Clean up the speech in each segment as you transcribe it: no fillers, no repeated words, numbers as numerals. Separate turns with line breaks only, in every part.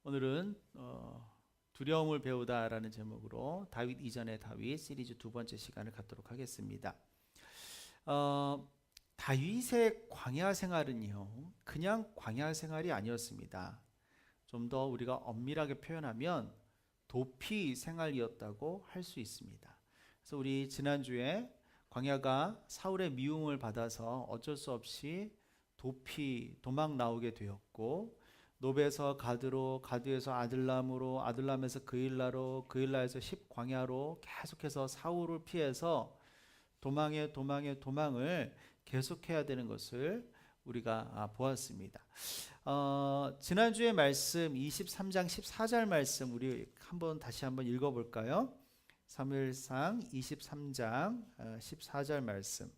오늘은 두려움을 배우다라는 제목으로 다윗 이전의 다윗 시리즈 두 번째 시간을 갖도록 하겠습니다. 다윗의 광야 생활은요, 그냥 광야 생활이 아니었습니다. 좀 더 우리가 엄밀하게 표현하면 도피 생활이었다고 할 수 있습니다. 그래서 우리 지난주에 광야가 사울의 미움을 받아서 어쩔 수 없이 도망 나오게 되었고, 노베에서 가드로, 가드에서 아들람으로, 아들람에서 그일라로, 그일라에서 십광야로 계속해서 사울을 피해서 도망을 계속해야 되는 것을 우리가 보았습니다. 지난주의 말씀 23장 14절 말씀 우리 다시 한번 읽어볼까요? 사무엘상 23장 14절 말씀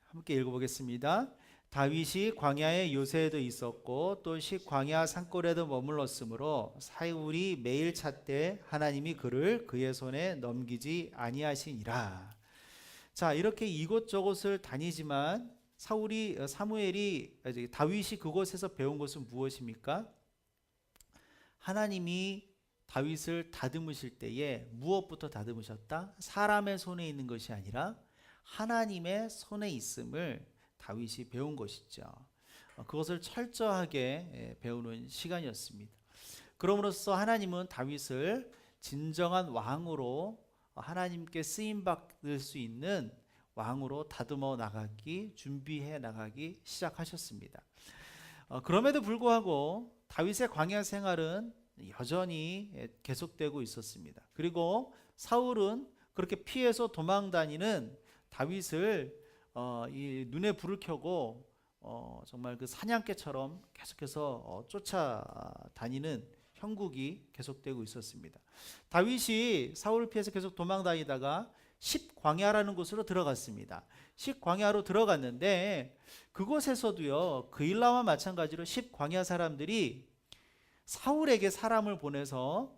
함께 읽어보겠습니다. 다윗이 광야의 요새에도 있었고 또 십광야 산골에도 머물렀으므로 사울이 매일 찾되 하나님이 그를 그의 손에 넘기지 아니하시니라. 자, 이렇게 이곳저곳을 다니지만 다윗이 그곳에서 배운 것은 무엇입니까? 하나님이 다윗을 다듬으실 때에 무엇부터 다듬으셨다? 사람의 손에 있는 것이 아니라 하나님의 손에 있음을 다윗이 배운 것이죠. 그것을 철저하게 배우는 시간이었습니다. 그럼으로써 하나님은 다윗을 진정한 왕으로, 하나님께 쓰임받을 수 있는 왕으로 다듬어 나가기, 준비해 나가기 시작하셨습니다. 그럼에도 불구하고 다윗의 광야 생활은 여전히 계속되고 있었습니다. 그리고 사울은 그렇게 피해서 도망 다니는 다윗을 이 눈에 불을 켜고 정말 그 사냥개처럼 계속해서 쫓아다니는 형국이 계속되고 있었습니다. 다윗이 사울을 피해서 계속 도망 다니다가 십광야라는 곳으로 들어갔습니다. 십광야로 들어갔는데 그곳에서도요, 그일라와 마찬가지로 십광야 사람들이 사울에게 사람을 보내서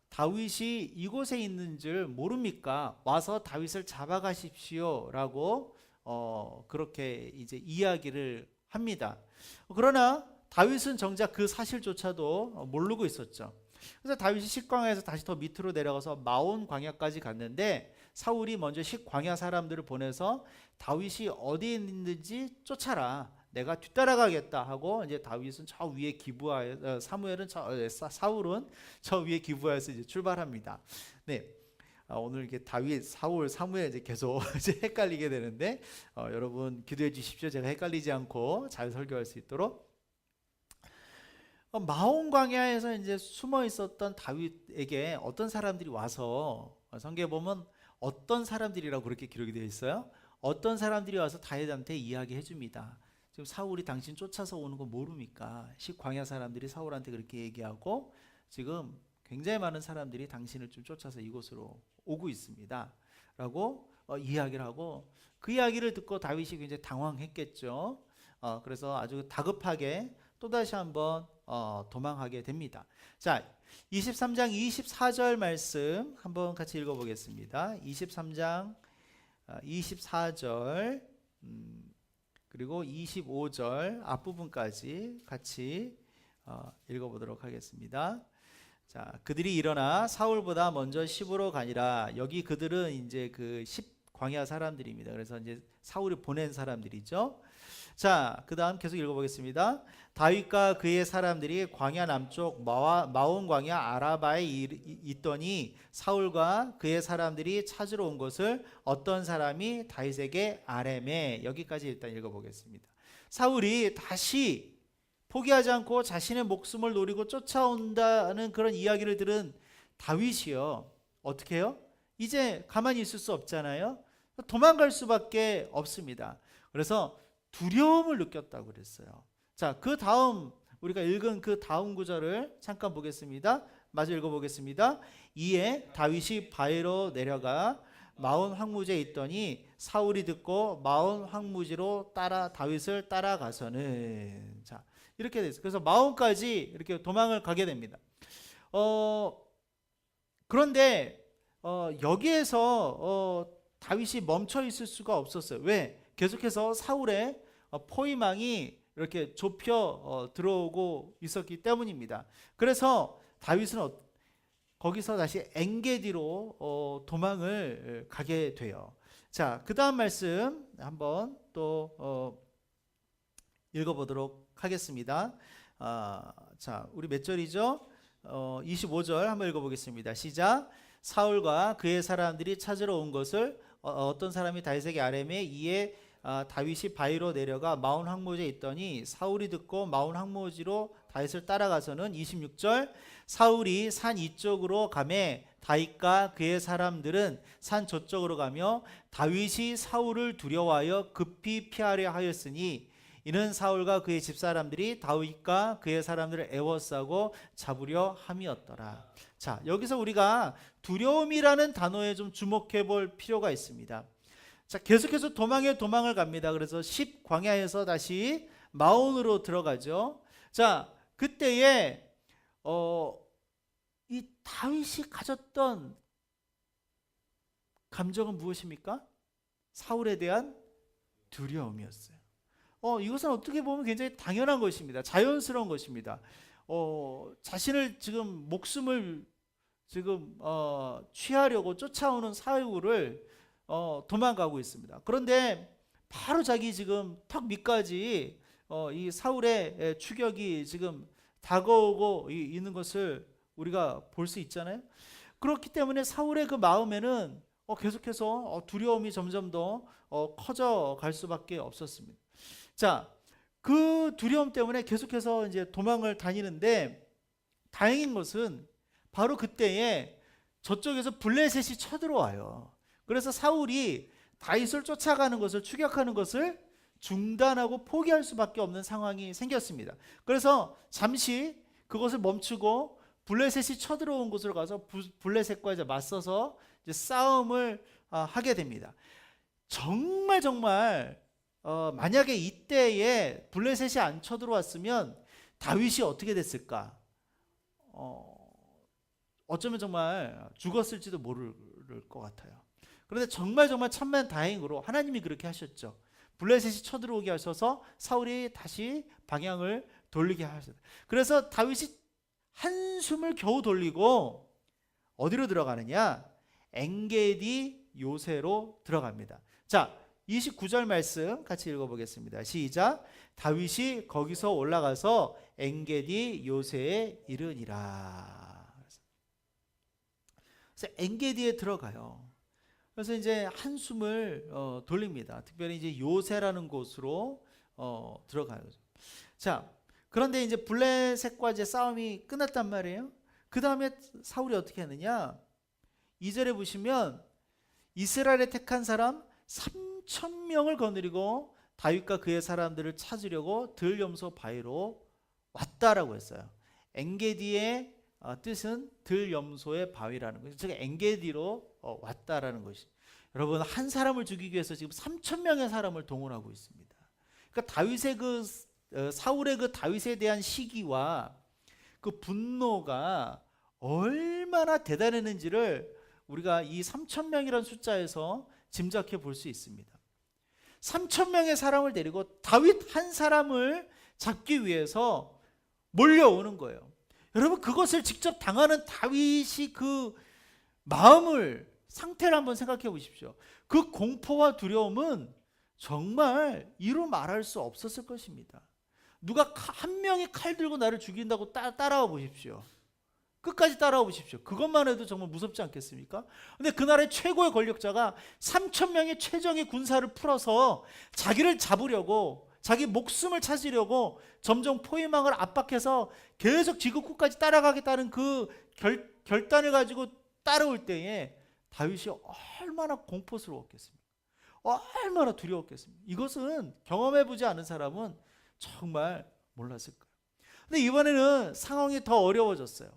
다윗이 이곳에 있는 줄 모릅니까? 와서 다윗을 잡아가십시오라고 그렇게 이제 이야기를 합니다. 그러나 다윗은 정작 그 사실조차도 모르고 있었죠. 그래서 다윗이 십광야에서 다시 더 밑으로 내려가서 마온 광야까지 갔는데 사울이 먼저 십광야 사람들을 보내서 다윗이 어디에 있는지 쫓아라, 내가 뒤따라가겠다 하고, 이제 다윗은 저 위에 기브아에, 사울은 저 위에 기브아에서 이제 출발합니다. 네. 오늘 이게 다윗, 사울, 사무엘 이제 계속 이제 헷갈리게 되는데 여러분 기도해 주십시오. 제가 헷갈리지 않고 잘 설교할 수 있도록. 마온 광야에서 이제 숨어 있었던 다윗에게 어떤 사람들이 와서, 성경에 보면 어떤 사람들이라고 그렇게 기록이 되어 있어요. 어떤 사람들이 와서 다윗한테 이야기해 줍니다. 지금 사울이 당신 쫓아서 오는 거 모릅니까? 십광야 사람들이 사울한테 그렇게 얘기하고 지금 굉장히 많은 사람들이 당신을 좀 쫓아서 이곳으로 오고 있습니다 라고 이야기를 하고, 그 이야기를 듣고 다윗이 굉장히 당황했겠죠. 그래서 아주 다급하게 또다시 한번 도망하게 됩니다. 자, 23장 24절 말씀 한번 같이 읽어보겠습니다. 23장 24절 그리고 25절 앞부분까지 같이 읽어보도록 하겠습니다. 자, 그들이 일어나 사울보다 먼저 십으로 가니라. 여기 그들은 이제 그 십광야 사람들입니다. 그래서 이제 사울이 보낸 사람들이죠. 자, 그 다음 계속 읽어보겠습니다. 다윗과 그의 사람들이 광야 남쪽 마온 광야 아라바에 있더니 사울과 그의 사람들이 찾으러 온 것을 어떤 사람이 다윗에게 아뢰매. 여기까지 일단 읽어보겠습니다. 사울이 다시 포기하지 않고 자신의 목숨을 노리고 쫓아온다는 그런 이야기를 들은 다윗이요, 어떻게 해요? 이제 가만히 있을 수 없잖아요. 도망갈 수밖에 없습니다. 그래서 두려움을 느꼈다고 그랬어요. 자, 그 다음 우리가 읽은 그 다음 구절을 잠깐 보겠습니다. 마저 읽어보겠습니다. 이에 다윗이 바위로 내려가 마온 황무지에 있더니 사울이 듣고 마온 황무지로 다윗을 따라가서는, 자, 이렇게 됐어요. 그래서 마온까지 이렇게 도망을 가게 됩니다. 그런데 여기에서 다윗이 멈춰 있을 수가 없었어요. 왜? 계속해서 사울의 포위망이 이렇게 좁혀 들어오고 있었기 때문입니다. 그래서 다윗은 거기서 다시 엔게디로 도망을 가게 돼요. 자, 그 다음 말씀 한번 또 읽어보도록 하겠습니다. 자, 우리 몇 절이죠? 25절 한번 읽어보겠습니다. 시작. 사울과 그의 사람들이 찾으러 온 것을 어떤 사람이 다윗에게 아뢰매 이에 다윗이 바위로 내려가 마온 황무지에 있더니 사울이 듣고 마온 황무지로 다윗을 따라가서는 26절 사울이 산 이쪽으로 가매 다윗과 그의 사람들은 산 저쪽으로 가며 다윗이 사울을 두려워하여 급히 피하려 하였으니 이는 사울과 그의 집사람들이 다윗과 그의 사람들을 애워싸고 잡으려 함이었더라. 자, 여기서 우리가 두려움이라는 단어에 좀 주목해 볼 필요가 있습니다. 자, 계속해서 도망을 갑니다. 그래서 10광야에서 다시 마온으로 들어가죠. 자, 그때에 이 다윗이 가졌던 감정은 무엇입니까? 사울에 대한 두려움이었어요. 이것은 어떻게 보면 굉장히 당연한 것입니다. 자연스러운 것입니다. 자신을 지금 목숨을 지금 취하려고 쫓아오는 사울을 도망가고 있습니다. 그런데 바로 자기 지금 턱 밑까지 이 사울의 추격이 지금 다가오고 있는 것을 우리가 볼 수 있잖아요. 그렇기 때문에 사울의 그 마음에는 계속해서 두려움이 점점 더 커져 갈 수밖에 없었습니다. 자, 그 두려움 때문에 계속해서 이제 도망을 다니는데 다행인 것은 바로 그때에 저쪽에서 블레셋이 쳐들어와요. 그래서 사울이 다윗을 쫓아가는 것을 추격하는 것을 중단하고 포기할 수밖에 없는 상황이 생겼습니다. 그래서 잠시 그것을 멈추고 블레셋이 쳐들어온 곳으로 가서 블레셋과 이제 맞서서 이제 싸움을 하게 됩니다. 정말 만약에 이때에 블레셋이 안 쳐들어왔으면 다윗이 어떻게 됐을까? 어쩌면 정말 죽었을지도 모를 것 같아요. 그런데 정말 천만 다행으로 하나님이 그렇게 하셨죠. 블레셋이 쳐들어오게 하셔서 사울이 다시 방향을 돌리게 하셨어요. 그래서 다윗이 한숨을 겨우 돌리고 어디로 들어가느냐? 엔게디 요새로 들어갑니다. 자, 29절 말씀 같이 읽어보겠습니다. 시작. 다윗이 거기서 올라가서 엔게디 요새에 이르니라. 그래서 엔게디에 들어가요. 그래서 이제 한숨을 돌립니다. 특별히 이제 요새라는 곳으로 들어가요. 자, 그런데 이제 블레셋과 이제 싸움이 끝났단 말이에요. 그 다음에 사울이 어떻게 하느냐? 2절에 보시면 이스라엘에 택한 사람 3,000명을 거느리고 다윗과 그의 사람들을 찾으려고 들염소 바위로 왔다라고 했어요. 엔게디의 뜻은 들염소의 바위라는 것이, 즉 엔게디로 왔다라는 것이. 여러분, 한 사람을 죽이기 위해서 지금 3,000명의 사람을 동원하고 있습니다. 그러니까 다윗의 사울의 그 다윗에 대한 시기와 그 분노가 얼마나 대단했는지를 우리가 이 3,000명이라는 숫자에서 짐작해 볼 수 있습니다. 3,000명의 사람을 데리고 다윗 한 사람을 잡기 위해서 몰려오는 거예요. 여러분, 그것을 직접 당하는 다윗이 그 상태를 한번 생각해 보십시오. 그 공포와 두려움은 정말 이루 말할 수 없었을 것입니다. 누가 한 명이 칼 들고 나를 죽인다고 따라와 보십시오. 끝까지 따라와 보십시오. 그것만 해도 정말 무섭지 않겠습니까? 근데 그날의 최고의 권력자가 3,000명의 최정의 군사를 풀어서 자기를 잡으려고, 자기 목숨을 찾으려고 점점 포위망을 압박해서 계속 지구 끝까지 따라가겠다는 그 결단을 가지고 따라올 때에 다윗이 얼마나 공포스러웠겠습니까? 얼마나 두려웠겠습니까? 이것은 경험해보지 않은 사람은 정말 몰랐을 거예요. 근데 이번에는 상황이 더 어려워졌어요.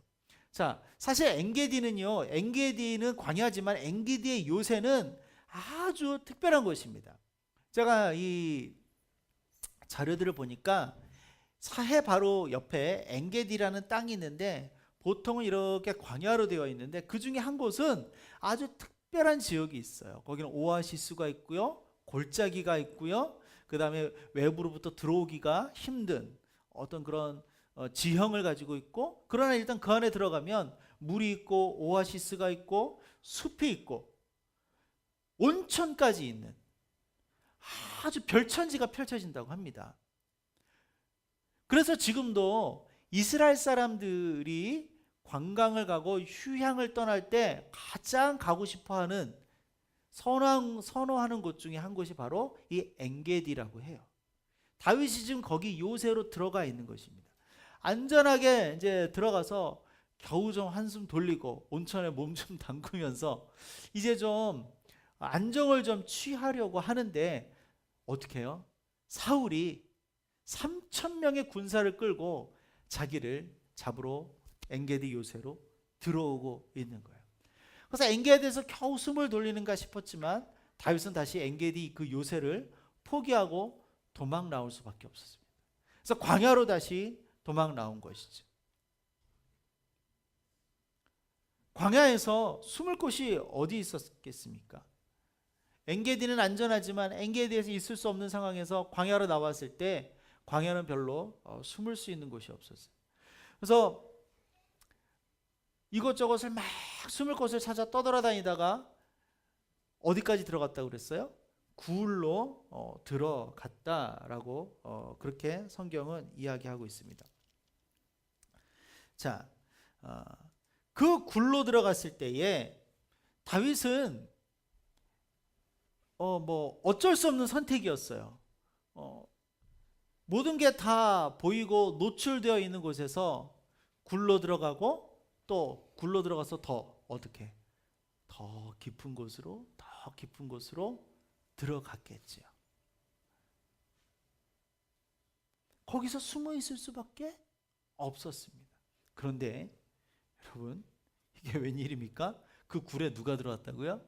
자, 사실 엔게디는 광야지만 엔게디의 요새는 아주 특별한 것입니다. 제가 이 자료들을 보니까 사해 바로 옆에 엔게디라는 땅이 있는데 보통은 이렇게 광야로 되어 있는데 그 중에 한 곳은 아주 특별한 지역이 있어요. 거기는 오아시스가 있고요, 골짜기가 있고요, 그 다음에 외부로부터 들어오기가 힘든 어떤 그런 지형을 가지고 있고, 그러나 일단 그 안에 들어가면 물이 있고 오아시스가 있고 숲이 있고 온천까지 있는 아주 별천지가 펼쳐진다고 합니다. 그래서 지금도 이스라엘 사람들이 관광을 가고 휴양을 떠날 때 가장 가고 싶어하는 선호하는 곳 중에 한 곳이 바로 이 엔게디라고 해요. 다윗이 지금 거기 요새로 들어가 있는 것입니다. 안전하게 이제 들어가서 겨우 좀 한숨 돌리고 온천에 몸 좀 담그면서 이제 좀 안정을 좀 취하려고 하는데 어떻게 해요? 사울이 3,000명의 군사를 끌고 자기를 잡으러 엔게디 요새로 들어오고 있는 거예요. 그래서 엔게디에서 겨우 숨을 돌리는가 싶었지만 다윗은 다시 엔게디 그 요새를 포기하고 도망 나올 수밖에 없었습니다. 그래서 광야로 다시 도망 나온 것이죠. 광야에서 숨을 곳이 어디 있었겠습니까? 엔게디는 안전하지만 엔게디에서 있을 수 없는 상황에서 광야로 나왔을 때 광야는 별로 숨을 수 있는 곳이 없었어요. 그래서 이것저것을 막 숨을 곳을 찾아 떠돌아다니다가 어디까지 들어갔다고 그랬어요? 굴로 들어갔다라고 그렇게 성경은 이야기하고 있습니다. 자, 그 굴로 들어갔을 때에 다윗은 어쩔 수 없는 선택이었어요. 모든 게 다 보이고 노출되어 있는 곳에서 굴로 들어가고 또 굴로 들어가서 더 어떻게 더 깊은 곳으로 들어갔겠지요. 거기서 숨어 있을 수밖에 없었습니다. 그런데 여러분, 이게 웬일입니까? 그 굴에 누가 들어왔다고요?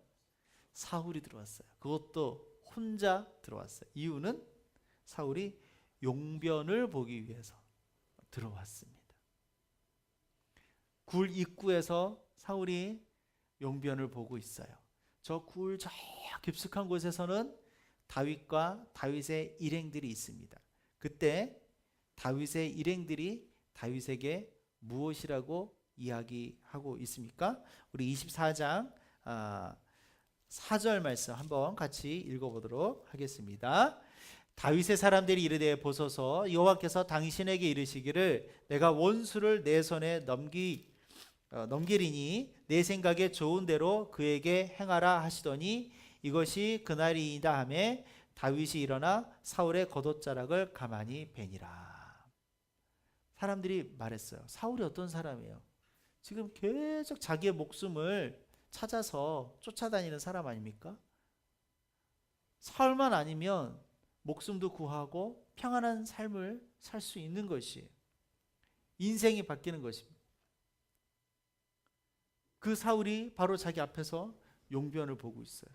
사울이 들어왔어요. 그것도 혼자 들어왔어요. 이유는 사울이 용변을 보기 위해서 들어왔습니다. 굴 입구에서 사울이 용변을 보고 있어요. 저 굴 저 깊숙한 곳에서는 다윗과 다윗의 일행들이 있습니다. 그때 다윗의 일행들이 다윗에게 무엇이라고 이야기하고 있습니까? 우리 24장 4절 말씀 한번 같이 읽어보도록 하겠습니다. 다윗의 사람들이 이르되 보소서 여호와께서 당신에게 이르시기를 내가 원수를 내 손에 넘기리니 내 생각에 좋은 대로 그에게 행하라 하시더니 이것이 그날이다 하매 다윗이 일어나 사울의 겉옷자락을 가만히 베니라. 사람들이 말했어요. 사울이 어떤 사람이에요? 지금 계속 자기의 목숨을 찾아서 쫓아다니는 사람 아닙니까? 사울만 아니면 목숨도 구하고 평안한 삶을 살 수 있는 것이 인생이 바뀌는 것입니다. 그 사울이 바로 자기 앞에서 용변을 보고 있어요.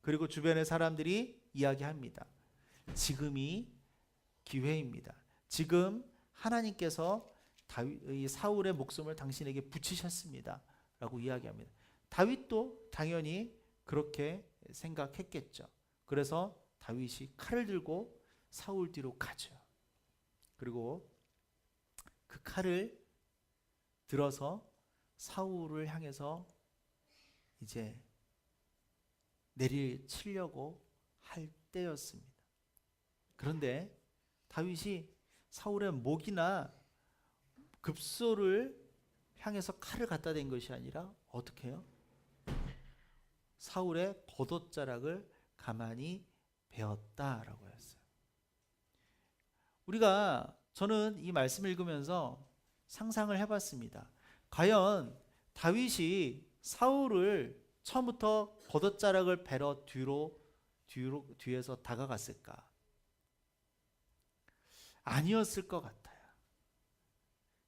그리고 주변의 사람들이 이야기합니다. 지금이 기회입니다. 지금 하나님께서 사울의 목숨을 당신에게 붙이셨습니다. 라고 이야기합니다. 다윗도 당연히 그렇게 생각했겠죠. 그래서 다윗이 칼을 들고 사울 뒤로 가죠. 그리고 그 칼을 들어서 사울을 향해서 이제 내리치려고 할 때였습니다. 그런데 다윗이 사울의 목이나 급소를 향해서 칼을 갖다 댄 것이 아니라 어떻게 해요? 사울의 겉옷자락을 가만히 베었다라고 했어요. 저는 이 말씀을 읽으면서 상상을 해봤습니다. 과연 다윗이 사울을 처음부터 겉옷자락을 베러 뒤에서 다가갔을까? 아니었을 것 같아요.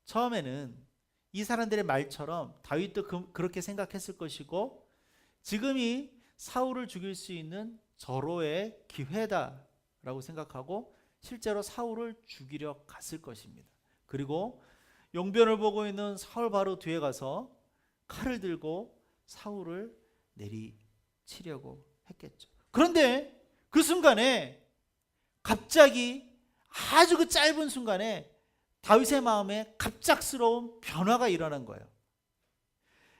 처음에는 이 사람들의 말처럼 다윗도 그렇게 생각했을 것이고 지금이 사울을 죽일 수 있는 절호의 기회다라고 생각하고 실제로 사울을 죽이려 갔을 것입니다. 그리고 용변을 보고 있는 사울 바로 뒤에 가서 칼을 들고 사울을 내리치려고 했겠죠. 그런데 그 순간에 갑자기 아주 그 짧은 순간에 다윗의 마음에 갑작스러운 변화가 일어난 거예요.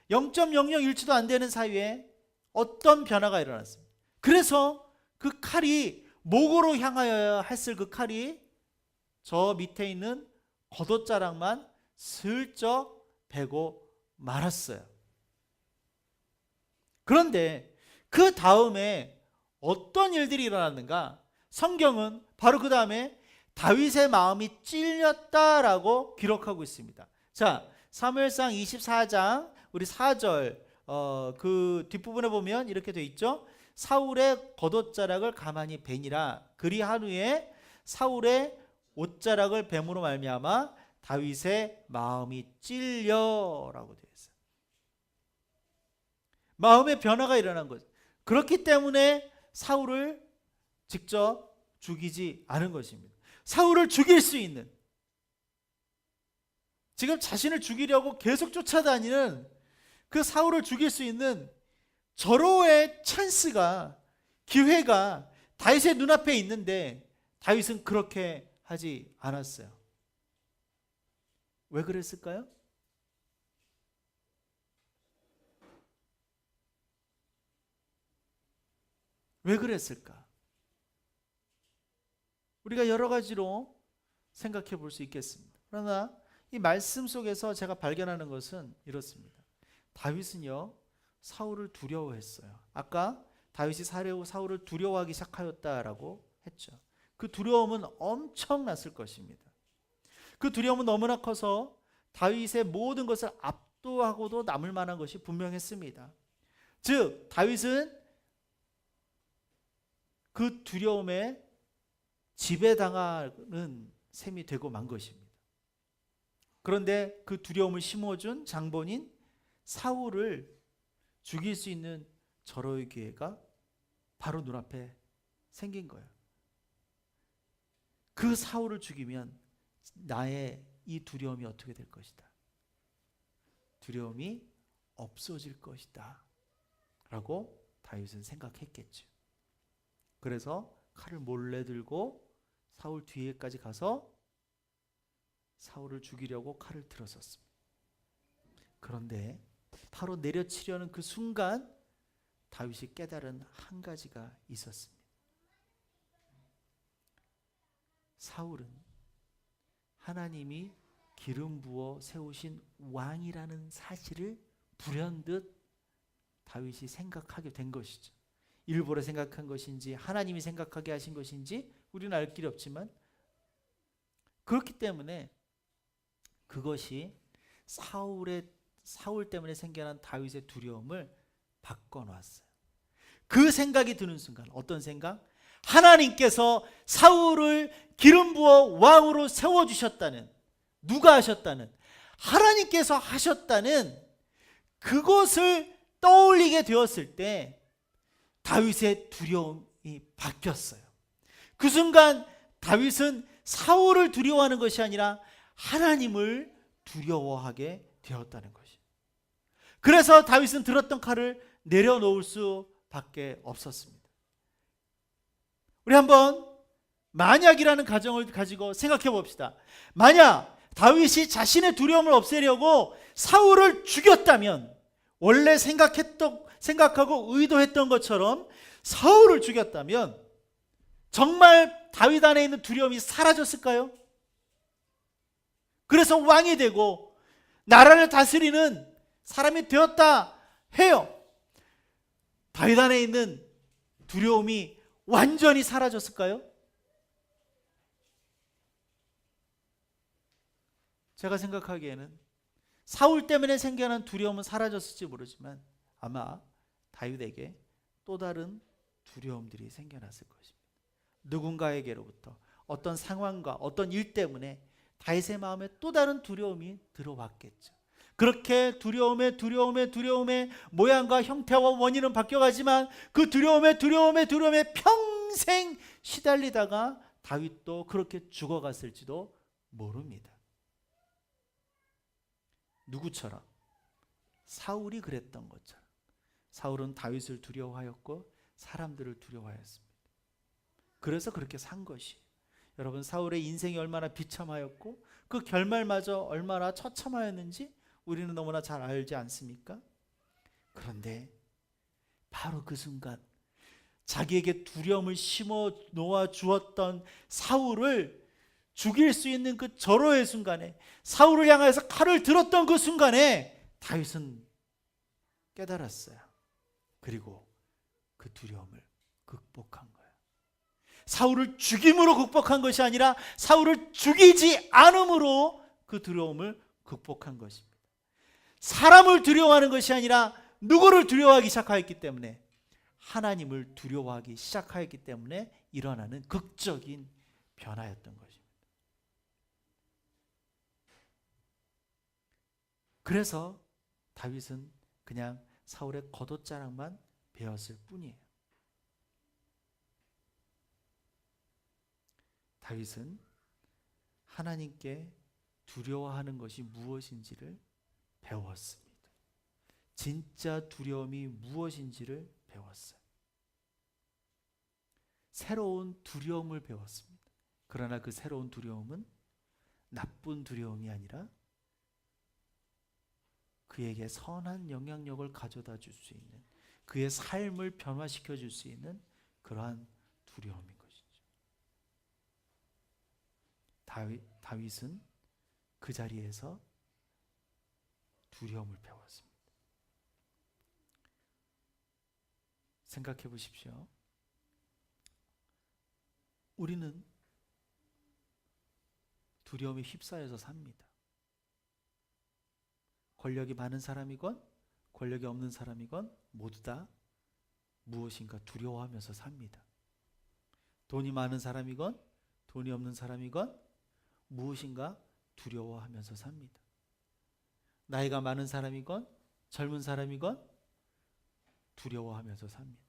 0.001초도 안 되는 사이에 어떤 변화가 일어났습니다. 그래서 그 칼이 목으로 향하여야 했을 그 칼이 저 밑에 있는 겉옷자락만 슬쩍 베고 말았어요. 그런데 그 다음에 어떤 일들이 일어났는가? 성경은 바로 그 다음에 다윗의 마음이 찔렸다라고 기록하고 있습니다. 자, 사무엘상 24장 우리 4절 그 뒷부분에 보면 이렇게 돼 있죠. 사울의 겉옷자락을 가만히 베니라. 그리한 후에 사울의 옷자락을 뱀으로 말미암아 다윗의 마음이 찔려라고 되어 있어요. 마음의 변화가 일어난 거죠. 그렇기 때문에 사울을 직접 죽이지 않은 것입니다. 사울을 죽일 수 있는, 지금 자신을 죽이려고 계속 쫓아다니는 그 사울을 죽일 수 있는 절호의 찬스가, 기회가 다윗의 눈앞에 있는데 다윗은 그렇게 하지 않았어요. 왜 그랬을까요? 왜 그랬을까? 우리가 여러 가지로 생각해 볼 수 있겠습니다. 그러나 이 말씀 속에서 제가 발견하는 것은 이렇습니다. 다윗은요, 사울을 두려워했어요. 아까 다윗이 사울을 두려워하기 시작하였다라고 했죠. 그 두려움은 엄청났을 것입니다. 그 두려움은 너무나 커서 다윗의 모든 것을 압도하고도 남을 만한 것이 분명했습니다. 즉 다윗은 그 두려움에 지배당하는 셈이 되고 만 것입니다. 그런데 그 두려움을 심어준 장본인 사울을 죽일 수 있는 절호의 기회가 바로 눈앞에 생긴 거예요. 그 사울을 죽이면 나의 이 두려움이 어떻게 될 것이다. 두려움이 없어질 것이다 라고 다윗은 생각했겠죠. 그래서 칼을 몰래 들고 사울 뒤에까지 가서 사울을 죽이려고 칼을 들었었습니다. 그런데 바로 내려치려는 그 순간 다윗이 깨달은 한 가지가 있었습니다. 사울은 하나님이 기름 부어 세우신 왕이라는 사실을 불현듯 다윗이 생각하게 된 것이죠. 일부러 생각한 것인지 하나님이 생각하게 하신 것인지 우리는 알 길이 없지만, 그렇기 때문에 그것이 사울 때문에 생겨난 다윗의 두려움을 바꿔놨어요. 그 생각이 드는 순간, 어떤 생각? 하나님께서 사울을 기름 부어 왕으로 세워주셨다는, 누가 하셨다는? 하나님께서 하셨다는 그것을 떠올리게 되었을 때 다윗의 두려움이 바뀌었어요. 그 순간 다윗은 사울을 두려워하는 것이 아니라 하나님을 두려워하게 되었다는 것이죠. 그래서 다윗은 들었던 칼을 내려놓을 수밖에 없었습니다. 우리 한번 만약이라는 가정을 가지고 생각해 봅시다. 만약 다윗이 자신의 두려움을 없애려고 사울을 죽였다면, 원래 생각하고 의도했던 것처럼 사울을 죽였다면 정말 다윗 안에 있는 두려움이 사라졌을까요? 그래서 왕이 되고 나라를 다스리는 사람이 되었다 해요. 다윗 안에 있는 두려움이 완전히 사라졌을까요? 제가 생각하기에는 사울 때문에 생겨난 두려움은 사라졌을지 모르지만 아마 다윗에게 또 다른 두려움들이 생겨났을 것입니다. 누군가에게로부터 어떤 상황과 어떤 일 때문에 다윗의 마음에 또 다른 두려움이 들어왔겠죠. 그렇게 두려움의 모양과 형태와 원인은 바뀌어가지만 그 두려움에 평생 시달리다가 다윗도 그렇게 죽어갔을지도 모릅니다. 누구처럼? 사울이 그랬던 것처럼. 사울은 다윗을 두려워하였고 사람들을 두려워하였습니다. 그래서 그렇게 산 것이. 여러분, 사울의 인생이 얼마나 비참하였고 그 결말마저 얼마나 처참하였는지 우리는 너무나 잘 알지 않습니까? 그런데 바로 그 순간 자기에게 두려움을 심어 놓아 주었던 사울을 죽일 수 있는 그 절호의 순간에, 사울을 향해서 칼을 들었던 그 순간에 다윗은 깨달았어요. 그리고 그 두려움을 극복한 거예요. 사울을 죽임으로 극복한 것이 아니라 사울을 죽이지 않음으로 그 두려움을 극복한 것입니다. 사람을 두려워하는 것이 아니라 누구를 두려워하기 시작하였기 때문에, 하나님을 두려워하기 시작하였기 때문에 일어나는 극적인 변화였던 것입니다. 그래서 다윗은 그냥 사울의 겉옷자락만 베었을 뿐이에요. 다윗은 하나님께 두려워하는 것이 무엇인지를 배웠습니다. 진짜 두려움이 무엇인지를 배웠어요. 새로운 두려움을 배웠습니다. 그러나 그 새로운 두려움은 나쁜 두려움이 아니라 그에게 선한 영향력을 가져다 줄 수 있는, 그의 삶을 변화시켜 줄 수 있는 그러한 두려움인 것이죠. 다윗은 그 자리에서 두려움을 배웠습니다. 생각해 보십시오. 우리는 두려움에 휩싸여서 삽니다. 권력이 많은 사람이건 권력이 없는 사람이건 모두 다 무엇인가 두려워하면서 삽니다. 돈이 많은 사람이건 돈이 없는 사람이건 무엇인가 두려워하면서 삽니다. 나이가 많은 사람이건 젊은 사람이건 두려워하면서 삽니다.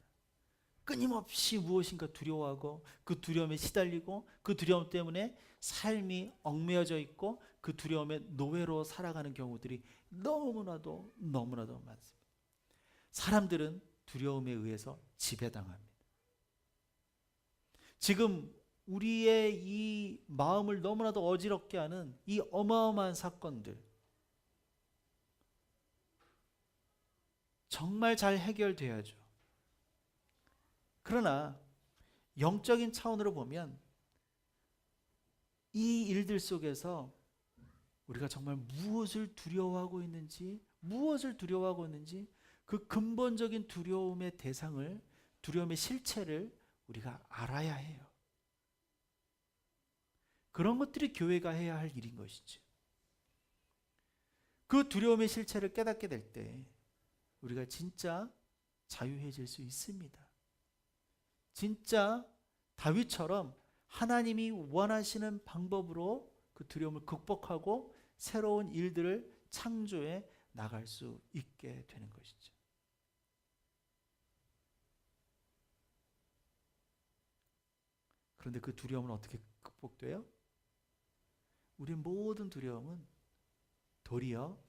끊임없이 무엇인가 두려워하고 그 두려움에 시달리고 그 두려움 때문에 삶이 얽매여져 있고 그 두려움의 노예로 살아가는 경우들이 너무나도 많습니다. 사람들은 두려움에 의해서 지배당합니다. 지금 우리의 이 마음을 너무나도 어지럽게 하는 이 어마어마한 사건들, 정말 잘 해결돼야죠. 그러나 영적인 차원으로 보면 이 일들 속에서 우리가 정말 무엇을 두려워하고 있는지 그 근본적인 두려움의 대상을, 두려움의 실체를 우리가 알아야 해요. 그런 것들이 교회가 해야 할 일인 것이죠. 그 두려움의 실체를 깨닫게 될 때 우리가 진짜 자유해질 수 있습니다. 진짜 다윗처럼 하나님이 원하시는 방법으로 그 두려움을 극복하고 새로운 일들을 창조해 나갈 수 있게 되는 것이죠. 그런데 그 두려움은 어떻게 극복돼요? 우리 모든 두려움은 도리어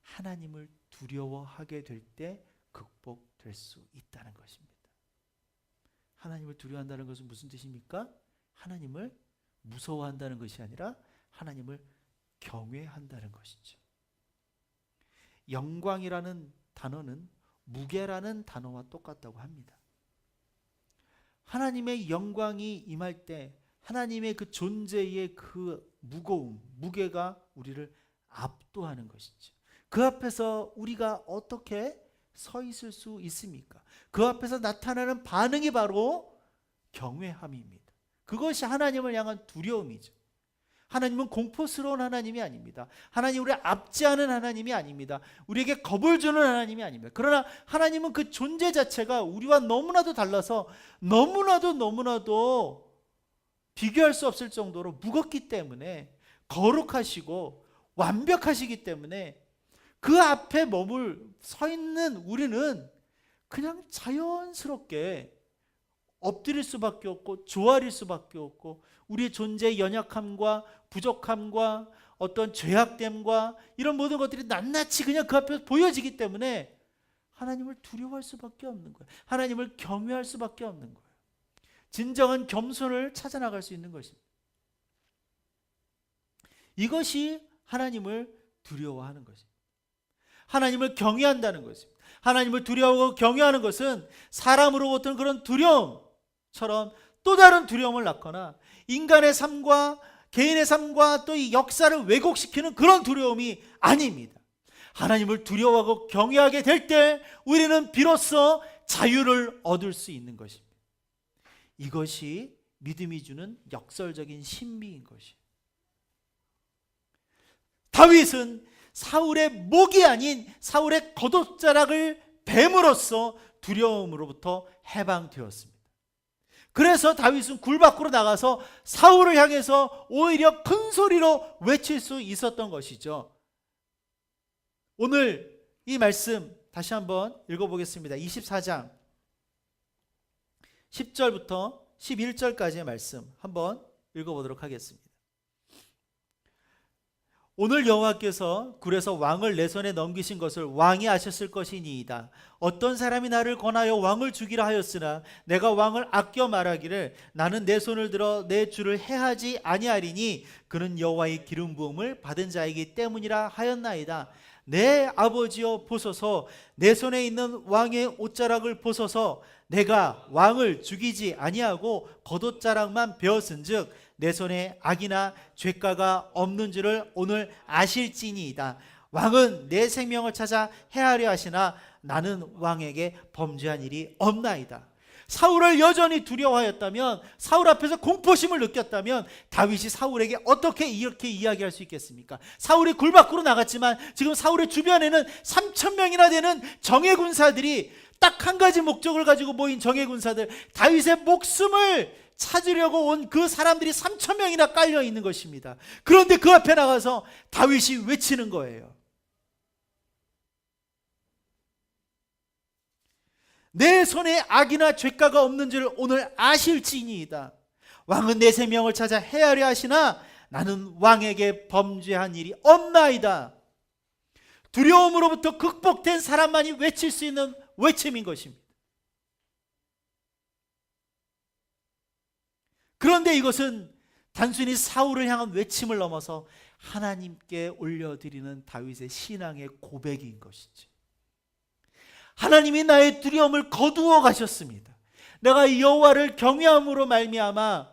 하나님을 두려워하게 될 때 극복될 수 있다는 것입니다. 하나님을 두려워한다는 것은 무슨 뜻입니까? 하나님을 무서워한다는 것이 아니라 하나님을 경외한다는 것이죠. 영광이라는 단어는 무게라는 단어와 똑같다고 합니다. 하나님의 영광이 임할 때 하나님의 그 존재의 그 무거움, 무게가 우리를 압도하는 것이죠. 그 앞에서 우리가 어떻게 서 있을 수 있습니까? 그 앞에서 나타나는 반응이 바로 경외함입니다. 그것이 하나님을 향한 두려움이죠. 하나님은 공포스러운 하나님이 아닙니다. 하나님 우리를 압제하는 하나님이 아닙니다. 우리에게 겁을 주는 하나님이 아닙니다. 그러나 하나님은 그 존재 자체가 우리와 너무나도 달라서 너무나도 비교할 수 없을 정도로 무겁기 때문에, 거룩하시고 완벽하시기 때문에 그 앞에 서 있는 우리는 그냥 자연스럽게 엎드릴 수밖에 없고 조아릴 수밖에 없고, 우리의 존재의 연약함과 부족함과 어떤 죄악됨과 이런 모든 것들이 낱낱이 그냥 그 앞에서 보여지기 때문에 하나님을 두려워할 수밖에 없는 거예요. 하나님을 경외할 수밖에 없는 거예요. 진정한 겸손을 찾아 나갈 수 있는 것입니다. 이것이 하나님을 두려워하는 것입니다. 하나님을 경외한다는 것입니다. 하나님을 두려워하고 경외하는 것은 사람으로부터는 그런 두려움처럼 또 다른 두려움을 낳거나 인간의 삶과 개인의 삶과 또 이 역사를 왜곡시키는 그런 두려움이 아닙니다. 하나님을 두려워하고 경외하게 될 때 우리는 비로소 자유를 얻을 수 있는 것입니다. 이것이 믿음이 주는 역설적인 신비인 것이에요. 다윗은 사울의 목이 아닌 사울의 겉옷자락을 뱀으로써 두려움으로부터 해방되었습니다. 그래서 다윗은 굴 밖으로 나가서 사울을 향해서 오히려 큰 소리로 외칠 수 있었던 것이죠. 오늘 이 말씀 다시 한번 읽어보겠습니다. 24장 10절부터 11절까지의 말씀 한번 읽어보도록 하겠습니다. 오늘 여호와께서 굴에서 왕을 내 손에 넘기신 것을 왕이 아셨을 것이니이다. 어떤 사람이 나를 권하여 왕을 죽이라 하였으나 내가 왕을 아껴 말하기를 나는 내 손을 들어 내 주를 해하지 아니하리니 그는 여호와의 기름 부음을 받은 자이기 때문이라 하였나이다. 내 아버지여 보소서, 내 손에 있는 왕의 옷자락을 보소서. 내가 왕을 죽이지 아니하고 겉옷자락만 베었은즉 내 손에 악이나 죄가가 없는 줄을 오늘 아실지니이다. 왕은 내 생명을 찾아 해하려 하시나 나는 왕에게 범죄한 일이 없나이다. 사울을 여전히 두려워하였다면, 사울 앞에서 공포심을 느꼈다면 다윗이 사울에게 어떻게 이렇게 이야기할 수 있겠습니까? 사울이 굴 밖으로 나갔지만 지금 사울의 주변에는 3,000명이나 되는 정예군사들이, 딱 한 가지 목적을 가지고 모인 정예군사들, 다윗의 목숨을 찾으려고 온 그 사람들이 3,000명이나 깔려 있는 것입니다. 그런데 그 앞에 나가서 다윗이 외치는 거예요. 내 손에 악이나 죄가가 없는 줄 오늘 아실지니이다. 왕은 내 생명을 찾아 해하려 하시나 나는 왕에게 범죄한 일이 없나이다. 두려움으로부터 극복된 사람만이 외칠 수 있는 외침인 것입니다. 그런데 이것은 단순히 사울을 향한 외침을 넘어서 하나님께 올려드리는 다윗의 신앙의 고백인 것이죠. 하나님이 나의 두려움을 거두어 가셨습니다. 내가 여호와를 경외함으로 말미암아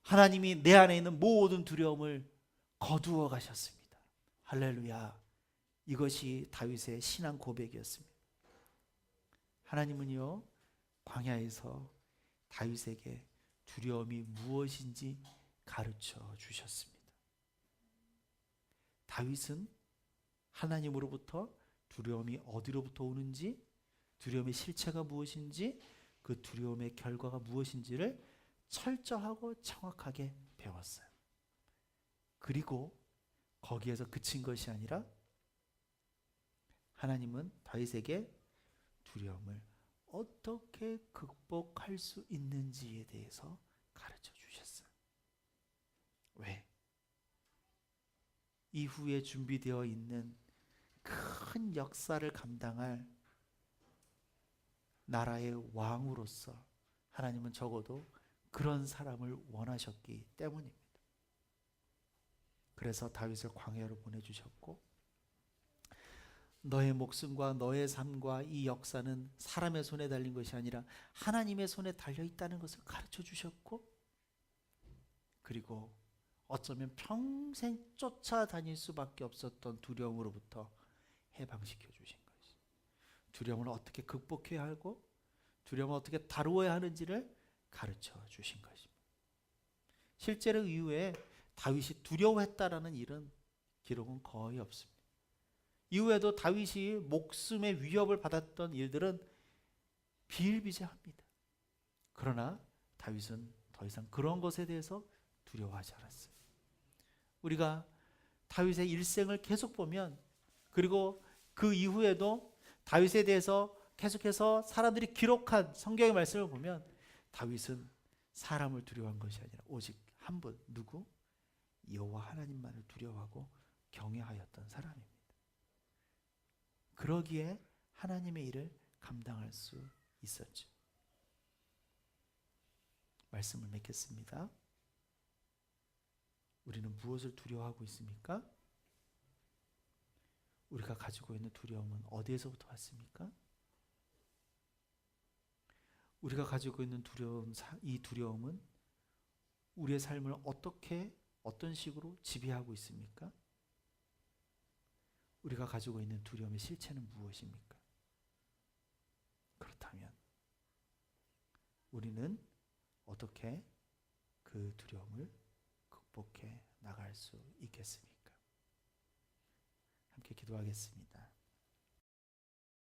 하나님이 내 안에 있는 모든 두려움을 거두어 가셨습니다. 할렐루야. 이것이 다윗의 신앙 고백이었습니다. 하나님은요, 광야에서 다윗에게 두려움이 무엇인지 가르쳐 주셨습니다. 다윗은 하나님으로부터 두려움이 어디로부터 오는지, 두려움의 실체가 무엇인지, 그 두려움의 결과가 무엇인지를 철저하고 정확하게 배웠어요. 그리고 거기에서 그친 것이 아니라 하나님은 다윗에게 두려움을 어떻게 극복할 수 있는지에 대해서 가르쳐 주셨어요. 왜? 이후에 준비되어 있는 큰 역사를 감당할 나라의 왕으로서 하나님은 적어도 그런 사람을 원하셨기 때문입니다. 그래서 다윗을 광야로 보내주셨고, 너의 목숨과 너의 삶과 이 역사는 사람의 손에 달린 것이 아니라 하나님의 손에 달려 있다는 것을 가르쳐 주셨고, 그리고 어쩌면 평생 쫓아다닐 수밖에 없었던 두려움으로부터 해방시켜 주신 것이, 두려움을 어떻게 극복해야 하고 두려움을 어떻게 다루어야 하는지를 가르쳐 주신 것입니다. 실제로 이후에 다윗이 두려워했다라는 일은 기록은 거의 없습니다. 이후에도 다윗이 목숨의 위협을 받았던 일들은 비일비재합니다. 그러나 다윗은 더 이상 그런 것에 대해서 두려워하지 않았어요. 우리가 다윗의 일생을 계속 보면, 그리고 그 이후에도 다윗에 대해서 계속해서 사람들이 기록한 성경의 말씀을 보면 다윗은 사람을 두려워한 것이 아니라 오직 한 분, 누구? 여호와 하나님만을 두려워하고 경외하였던 사람입니다. 그러기에 하나님의 일을 감당할 수 있었죠. 말씀을 맺겠습니다. 우리는 무엇을 두려워하고 있습니까? 우리가 가지고 있는 두려움은 어디에서부터 왔습니까? 우리가 가지고 있는 이 두려움은 우리의 삶을 어떤 식으로 지배하고 있습니까? 우리가 가지고 있는 두려움의 실체는 무엇입니까? 그렇다면 우리는 어떻게 그 두려움을 극복해 나갈 수 있겠습니까? 함께 기도하겠습니다.